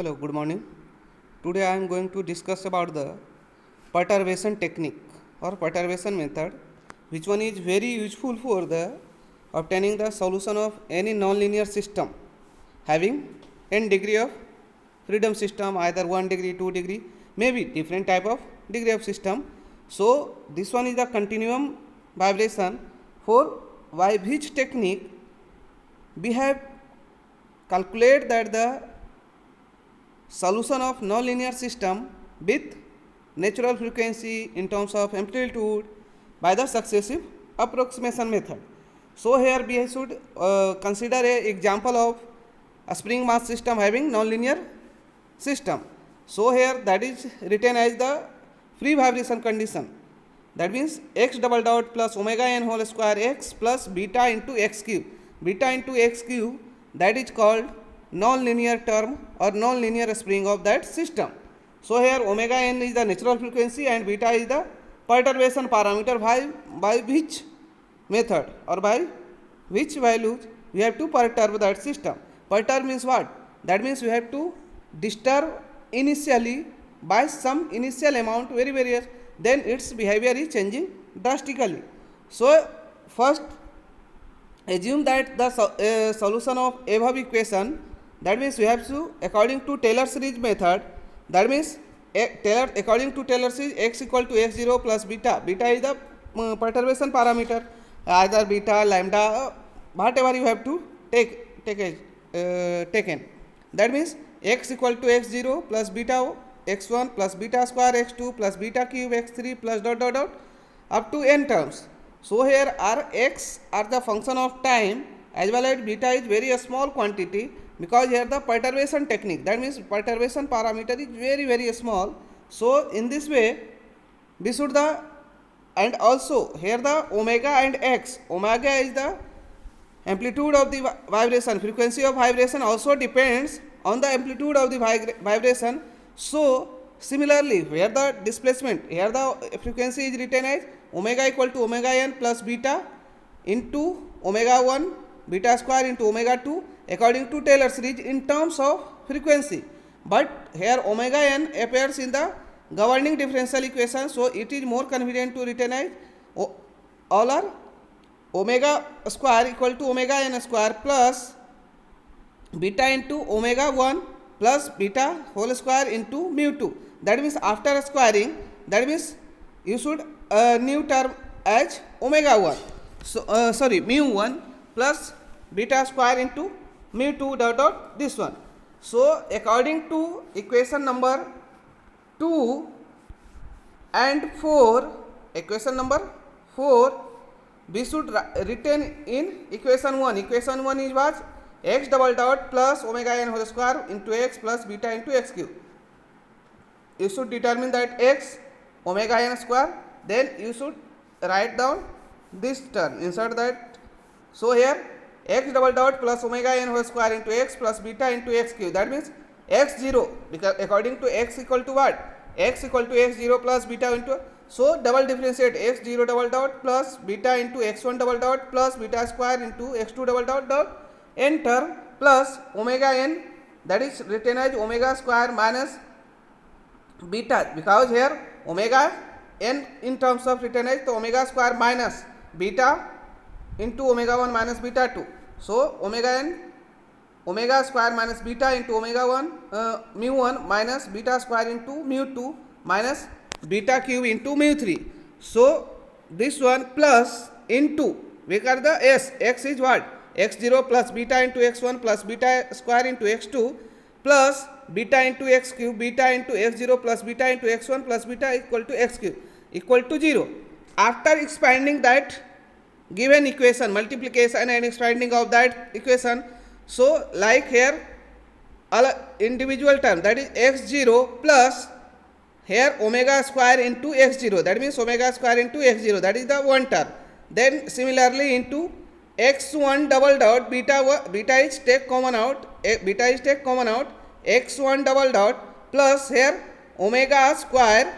Hello, good morning. Today I am going to discuss about the perturbation technique or perturbation method, which one is very useful for the obtaining the solution of any nonlinear system having n degree of freedom system, either 1 degree, 2 degree, maybe different type of degree of system. So this one is the continuum vibration, for by which technique we have calculated that the solution of nonlinear system with natural frequency in terms of amplitude by the successive approximation method. So here we should consider a example of a spring mass system having nonlinear system. So here that is written as the free vibration condition. That means x double dot plus omega n whole square x plus beta into x cube. Beta into x cube, that is called non-linear term or non-linear spring of that system. So here omega n is the natural frequency and beta is the perturbation parameter by which method or by which values we have to perturb that system. Perturb means what? That means we have to disturb initially by some initial amount, very then its behavior is changing drastically. So first assume that the solution of above equation, that means we have to, according to Taylor series method, that means according to Taylor series, x equal to x0 plus beta. Beta is the perturbation parameter, either beta, lambda, whatever you have to taken. That means x equal to x0 plus beta x1 plus beta square x2 plus beta cube x3 plus dot up to n terms. So here r x are the function of time, as well as beta is very small quantity, because here the perturbation technique, that means perturbation parameter is very small. So in this way we should and also here the omega and x, omega is the amplitude of the vibration, frequency of vibration also depends on the amplitude of the vibration. So similarly, where the displacement, here the frequency is written as omega equal to omega n plus beta into omega 1 beta square into omega 2 according to Taylor series in terms of frequency. But here omega n appears in the governing differential equation, so it is more convenient to written as all are omega square equal to omega n square plus beta into omega 1 plus beta whole square into mu 2. That means after squaring, that means you should new term as omega 1. So mu 1 plus beta square into mu 2 dot this one. So according to equation number 2 and 4, equation number 4, we should written in equation 1. Equation 1 is what? X double dot plus omega n whole square into x plus beta into x cube. You should determine that x omega n square, then you should write down this term, insert that. So here x double dot plus omega n whole square into x plus beta into x cube, that means x0, because according to x equal to what? X equal to x0 plus beta into, so double differentiate x0 double dot plus beta into x1 double dot plus beta square into x2 double dot n term plus omega n, that is written as omega square minus beta, because here omega n in terms of written as the omega square minus beta into omega 1 minus beta 2. So omega n, omega square minus beta into omega 1 mu 1 minus beta square into mu 2 minus beta cube into mu 3. So this one plus into, we got the s, x is what? x0 plus beta into x1 plus beta square into x2 plus beta into x cube, beta into x0 plus beta into x1 plus beta equal to x cube equal to 0. After expanding that given equation, multiplication and expanding of that equation, so like here all individual term, that is x0 plus here omega square into x0, that means omega square into x0, that is the one term. Then similarly into x1 double dot beta is take common out, x1 double dot plus here omega square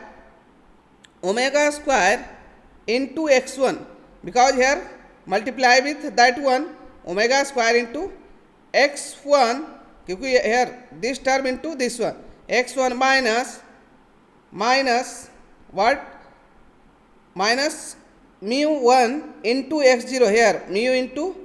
into x1, because here multiply with that one omega square into x1 क्योंकि here this term into this one, x1 minus what, minus mu1 into x0, here mu into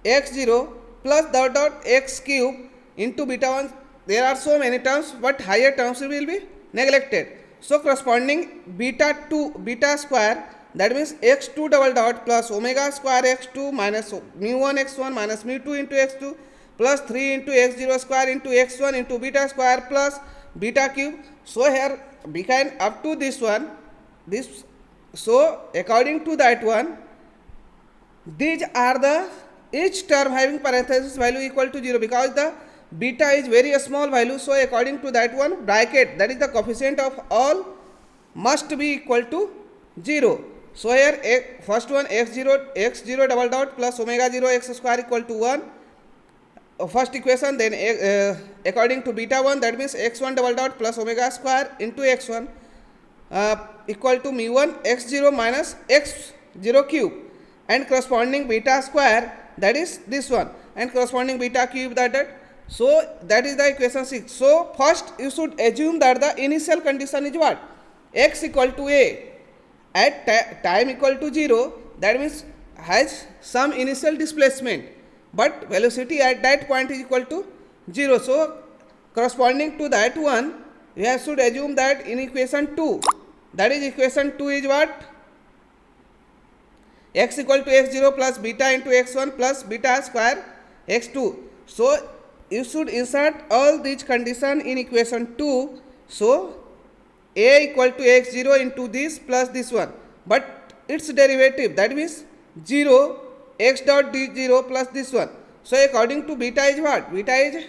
x0 plus dot x cube into beta 1. There are so many terms, but higher terms will be neglected. So corresponding beta 2 beta square, that means x2 double dot plus omega square x2 minus mu1 x1 minus mu2 into x2 plus 3 into x0 square into x1 into beta square plus beta cube. So here we can up to this one, this. So according to that one, these are the each term having parenthesis value equal to 0, because the beta is very small value. So according to that one, bracket, that is the coefficient of all, must be equal to 0. So here first one x0 double dot plus omega 0 x square equal to 1, first equation. Then according to beta 1, that means x1 double dot plus omega square into x1 equal to mu1 x0 minus x0 cube, and corresponding beta square, that is this one, and corresponding beta cube, that. So that is the equation 6. So first you should assume that the initial condition is what, x equal to a at time equal to 0, that means has some initial displacement, but velocity at that point is equal to 0. So corresponding to that one, we have should assume that in equation 2, that is equation 2 is what, x equal to x0 plus beta into x1 plus beta square x2. So you should insert all these conditions in equation 2. So a equal to x0 into this plus this one, but its derivative, that means 0 x dot d0 plus this one. So according to beta is what, beta is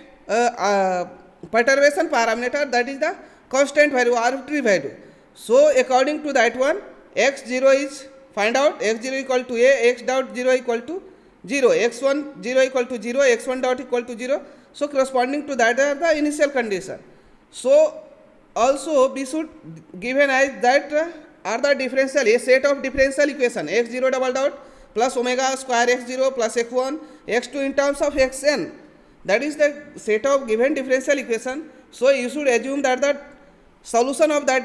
perturbation parameter, that is the constant value, arbitrary value. So according to that one, x0 is, find out x0 equal to a, x dot 0 equal to 0, x1 0 equal to 0, x1 dot equal to 0. So corresponding to that are the initial condition. So also we should given as that are the differential, a set of differential equation, x0 double dot plus omega square x0 plus x1 x2 in terms of xn, that is the set of given differential equation. So you should assume that the solution of that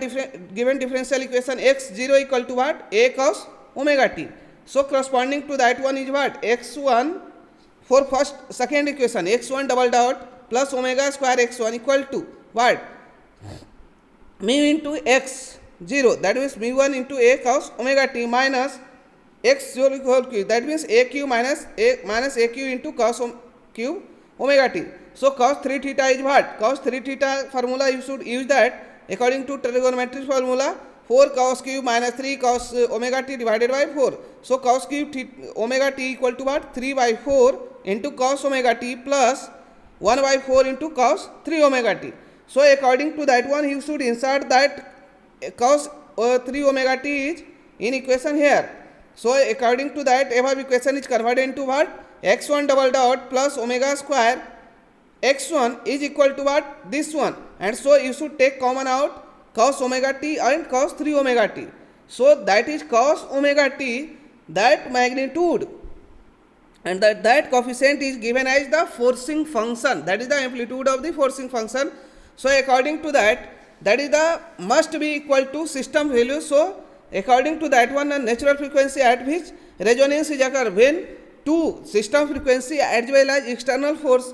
given differential equation x0 equal to what, a cos omega t. So corresponding to that one is what, x1 for second equation, x1 double dot plus omega square x1 equal to what, mu into x0, that means mu1 into a cos omega t minus x0 equal to, that means a q minus a q into cos cube omega t. So cos 3 theta is what, cos 3 theta formula you should use that according to trigonometry formula, 4 cos cube minus 3 cos omega t divided by 4. So cos cube omega t equal to what, 3 by 4 into cos omega t plus 1 by 4 into cos 3 omega t. So according to that one, you should insert that cos 3 omega t is in equation here. So according to that, above equation is converted into what, x1 double dot plus omega square x1 is equal to what, this one, and so you should take common out cos omega t and cos 3 omega t. So that is cos omega t, that magnitude, and that coefficient is given as the forcing function, that is the amplitude of the forcing function. So according to that, that is the must be equal to system value. So according to that one, a natural frequency at which resonance is occur, when two system frequency as well as external force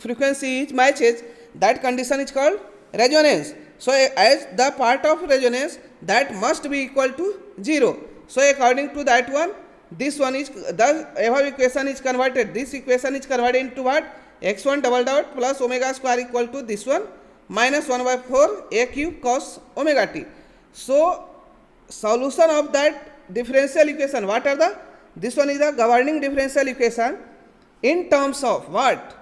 frequency is matches, that condition is called resonance. So as the part of resonance, that must be equal to 0. So according to that one, this one is the above equation is converted, this equation is converted into what, x1 double dot plus omega square equal to this one minus 1 by 4 a cube cos omega t. So solution of that differential equation, what are the, this one is the governing differential equation in terms of what,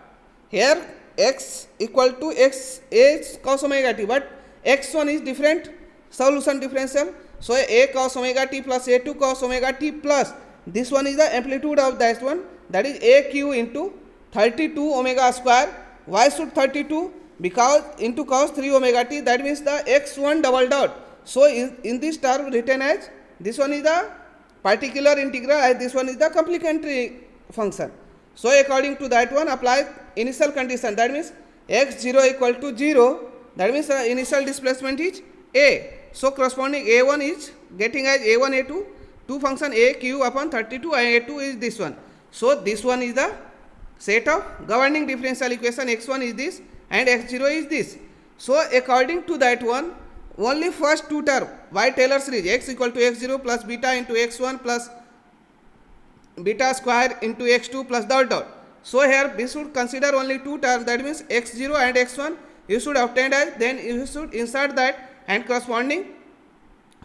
here x equal to x a cos omega t, but x1 is different solution differential. So a cos omega t plus a2 cos omega t plus this one is the amplitude of that one, that is a q into 32 omega square. Why should 32? Because into cos 3 omega t, that means the x1 double dot. So in this term written as, this one is the particular integral and this one is the complementary function. So according to that one, apply initial condition, that means x0 equal to 0, that means the initial displacement is a. So corresponding a1 is getting as a1 a2, two function a q upon 32 and a2 is this one. So this one is the set of governing differential equation, x1 is this and x0 is this. So according to that one, only first two term by Taylor series, x equal to x0 plus beta into x1 plus beta square into x2 plus dot dot. So here we should consider only two terms, that means x0 and x1 you should obtain as, then you should insert that and corresponding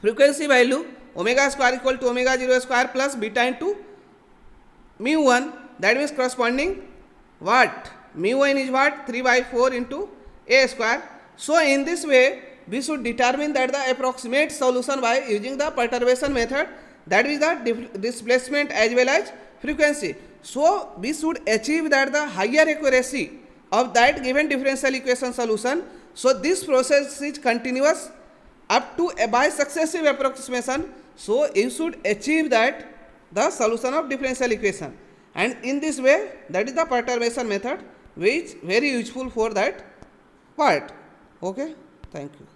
frequency value omega square equal to omega 0 square plus beta into mu 1, that means corresponding what, mu 1 is what, 3 by 4 into a square. So in this way we should determine that the approximate solution by using the perturbation method, that is the displacement as well as frequency. So we should achieve that the higher accuracy of that given differential equation solution. So this process is continuous up to by successive approximation. So you should achieve that the solution of differential equation, and in this way that is the perturbation method, which very useful for that part. Okay, thank you.